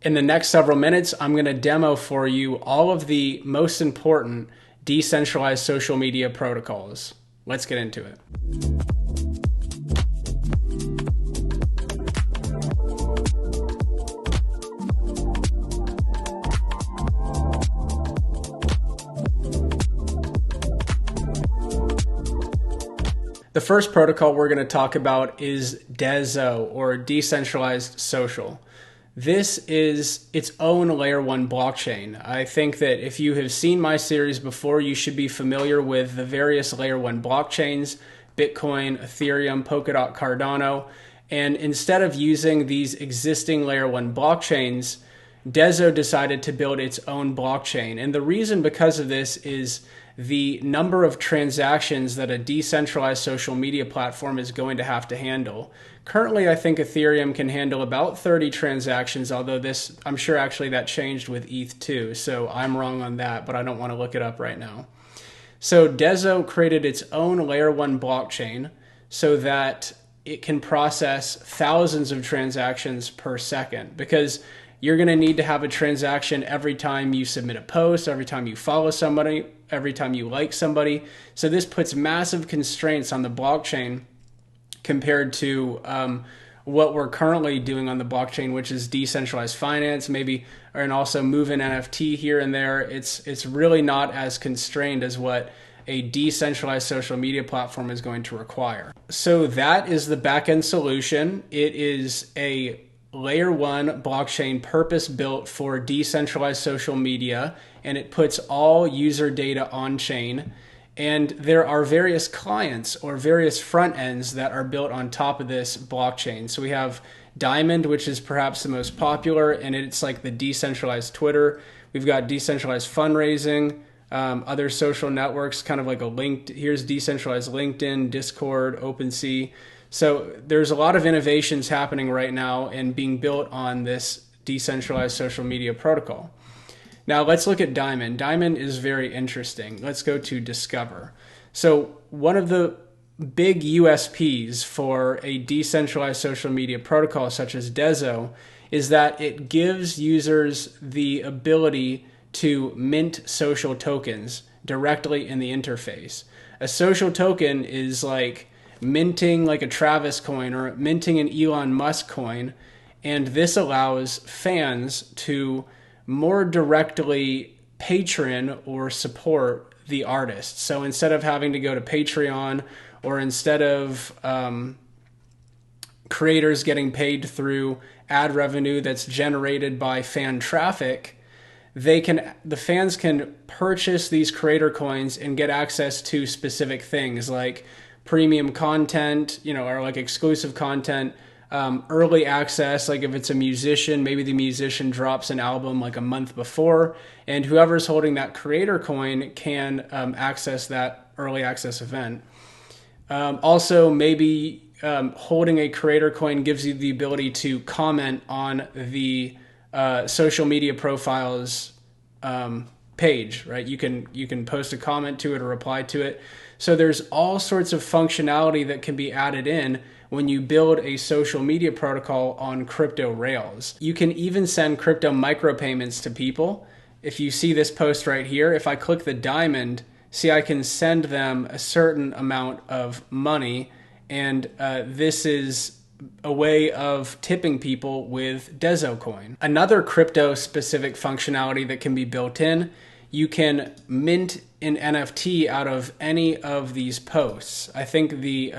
In the next several minutes, I'm going to demo for you all of the most important decentralized social media protocols. Let's get into it. The first protocol we're going to talk about is DESO, or decentralized social. This is its own layer 1 blockchain. I think that if you have seen my series before, you should be familiar with the various layer 1 blockchains: Bitcoin, Ethereum, Polkadot, Cardano. And instead of using these existing layer 1 blockchains, DESO decided to build its own blockchain. And the reason because of this is the number of transactions that a decentralized social media platform is going to have to handle. Currently, I think Ethereum can handle about 30 transactions, although I'm sure actually that changed with ETH too. So I'm wrong on that, but I don't want to look it up right now. So DESO created its own layer 1 blockchain so that it can process thousands of transactions per second, because you're going to need to have a transaction every time you submit a post, every time you follow somebody, every time you like somebody. So this puts massive constraints on the blockchain compared to what we're currently doing on the blockchain, which is decentralized finance, maybe, and also move an NFT here and there. It's really not as constrained as what a decentralized social media platform is going to require. So that is the backend solution. It is a layer 1 blockchain purpose-built for decentralized social media, and it puts all user data on chain. And there are various clients or various front ends that are built on top of this blockchain. So we have Diamond, which is perhaps the most popular, and it's like the decentralized Twitter. We've got decentralized fundraising, other social networks, kind of like here's decentralized LinkedIn, Discord, OpenSea. So there's a lot of innovations happening right now and being built on this decentralized social media protocol. Now let's look at Diamond. Diamond is very interesting. Let's go to Discover. So one of the big USPs for a decentralized social media protocol such as DESO is that it gives users the ability to mint social tokens directly in the interface. A social token is like minting like a Travis coin or minting an Elon Musk coin, and this allows fans to more directly patron or support the artist. So instead of having to go to Patreon, or instead of creators getting paid through ad revenue that's generated by fan traffic, the fans can purchase these creator coins and get access to specific things like premium content, or like exclusive content, early access. Like if it's a musician, maybe the musician drops an album like a month before, and whoever's holding that creator coin can access that early access event. Also, maybe holding a creator coin gives you the ability to comment on the social media profiles page, right? You can post a comment to it or reply to it. So there's all sorts of functionality that can be added in when you build a social media protocol on crypto rails. You can even send crypto micropayments to people. If you see this post right here, if I click the diamond, see, I can send them a certain amount of money, and this is a way of tipping people with DESO coin. Another crypto specific functionality that can be built in: you can mint an NFT out of any of these posts. I think the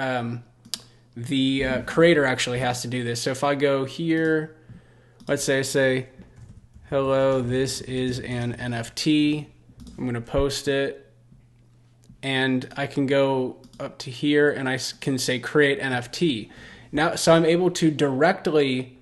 creator actually has to do this. So if I go here, let's say I say, hello, this is an NFT. I'm going to post it, and I can go up to here and I can say create NFT. Now, so I'm able to directly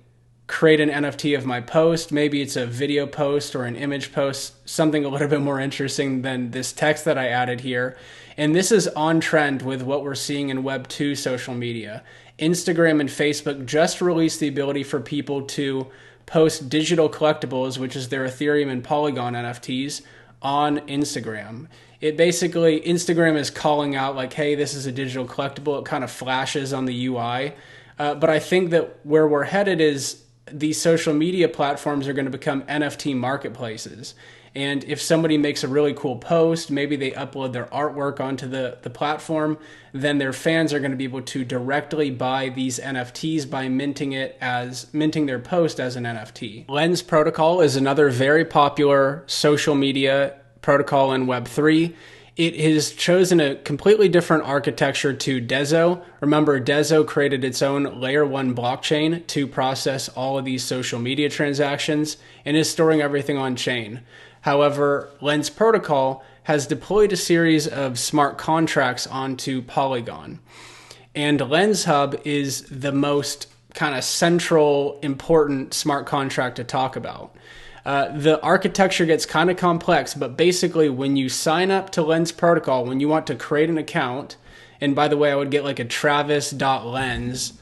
create an NFT of my post. Maybe it's a video post or an image post, something a little bit more interesting than this text that I added here. And this is on trend with what we're seeing in Web2 social media. Instagram and Facebook just released the ability for people to post digital collectibles, which is their Ethereum and Polygon NFTs, on Instagram. It basically, Instagram is calling out like, hey, this is a digital collectible. It kind of flashes on the UI. But I think that where we're headed is these social media platforms are going to become NFT marketplaces. And if somebody makes a really cool post, maybe they upload their artwork onto the platform, then their fans are going to be able to directly buy these NFTs by minting their post as an NFT. Lens protocol is another very popular social media protocol in Web3. It has chosen a completely different architecture to Dezo. Remember, Dezo created its own layer 1 blockchain to process all of these social media transactions and is storing everything on chain. However, Lens protocol has deployed a series of smart contracts onto Polygon. And Lens Hub is the most kind of central, important smart contract to talk about. The architecture gets kind of complex, but basically when you sign up to Lens protocol, when you want to create an account, and by the way, I would get like a travis.lens.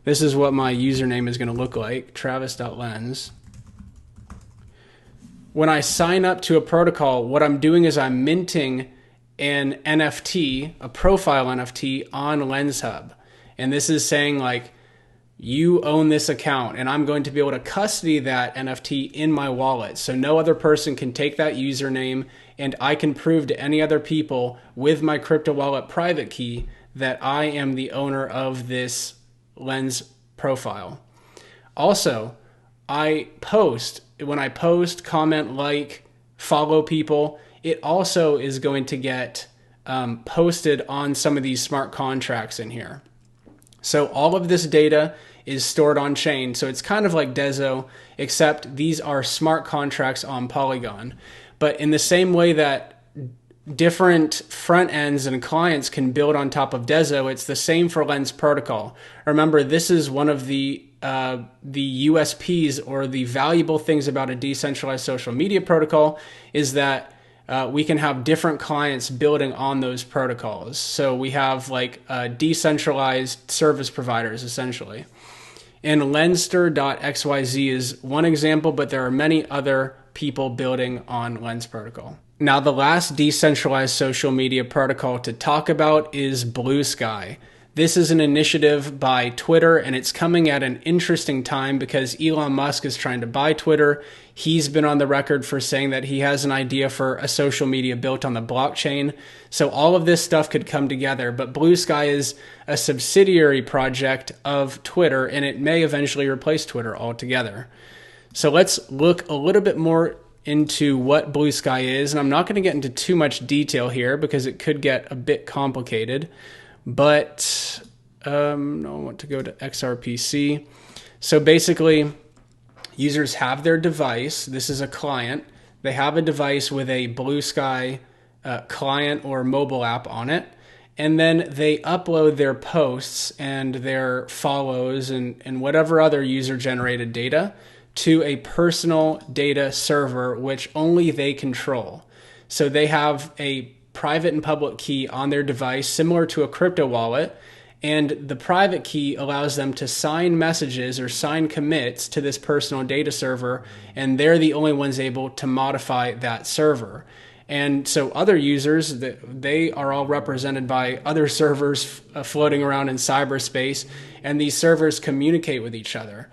This is what my username is going to look like, travis.lens. When I sign up to a protocol, what I'm doing is I'm minting an NFT, a profile NFT on Lens Hub. And this is saying like, you own this account and I'm going to be able to custody that NFT in my wallet. So no other person can take that username, and I can prove to any other people with my crypto wallet private key that I am the owner of this Lens profile. Also, when I post, comment, like, follow people, it also is going to get posted on some of these smart contracts in here. So all of this data is stored on chain. So it's kind of like Dezo, except these are smart contracts on Polygon. But in the same way that different front ends and clients can build on top of Dezo, it's the same for Lens protocol. Remember, this is one of the USPs, or the valuable things about a decentralized social media protocol, is that we can have different clients building on those protocols. So we have like decentralized service providers, essentially. And Lenster.xyz is one example, but there are many other people building on Lens protocol. Now, the last decentralized social media protocol to talk about is Blue Sky. This is an initiative by Twitter, and it's coming at an interesting time because Elon Musk is trying to buy Twitter. He's been on the record for saying that he has an idea for a social media built on the blockchain. So all of this stuff could come together, but Blue Sky is a subsidiary project of Twitter, and it may eventually replace Twitter altogether. So let's look a little bit more into what Blue Sky is, and I'm not going to get into too much detail here because it could get a bit complicated. But I want to go to XRPC. So basically, users have their device. This is a client. They have a device with a Blue Sky client or mobile app on it. And then they upload their posts and their follows and whatever other user-generated data to a personal data server, which only they control. So they have a private and public key on their device, similar to a crypto wallet, and the private key allows them to sign messages or sign commits to this personal data server, and they're the only ones able to modify that server. And so other users, they are all represented by other servers floating around in cyberspace, and these servers communicate with each other.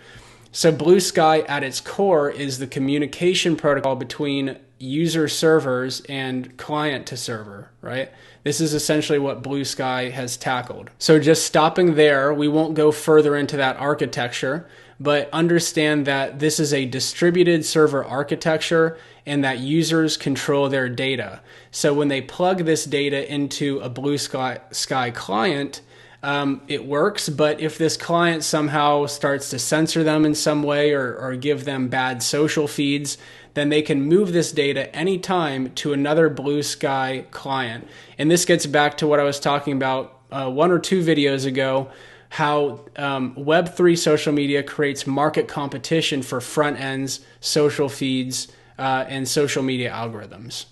So Blue Sky at its core is the communication protocol between user servers and client to server, right? This is essentially what Blue Sky has tackled. So just stopping there, we won't go further into that architecture, but understand that this is a distributed server architecture and that users control their data. So when they plug this data into a Blue Sky client, it works, but if this client somehow starts to censor them in some way or give them bad social feeds, then they can move this data anytime to another Blue Sky client. And this gets back to what I was talking about 1 or 2 videos ago, how Web3 social media creates market competition for front ends, social feeds, and social media algorithms.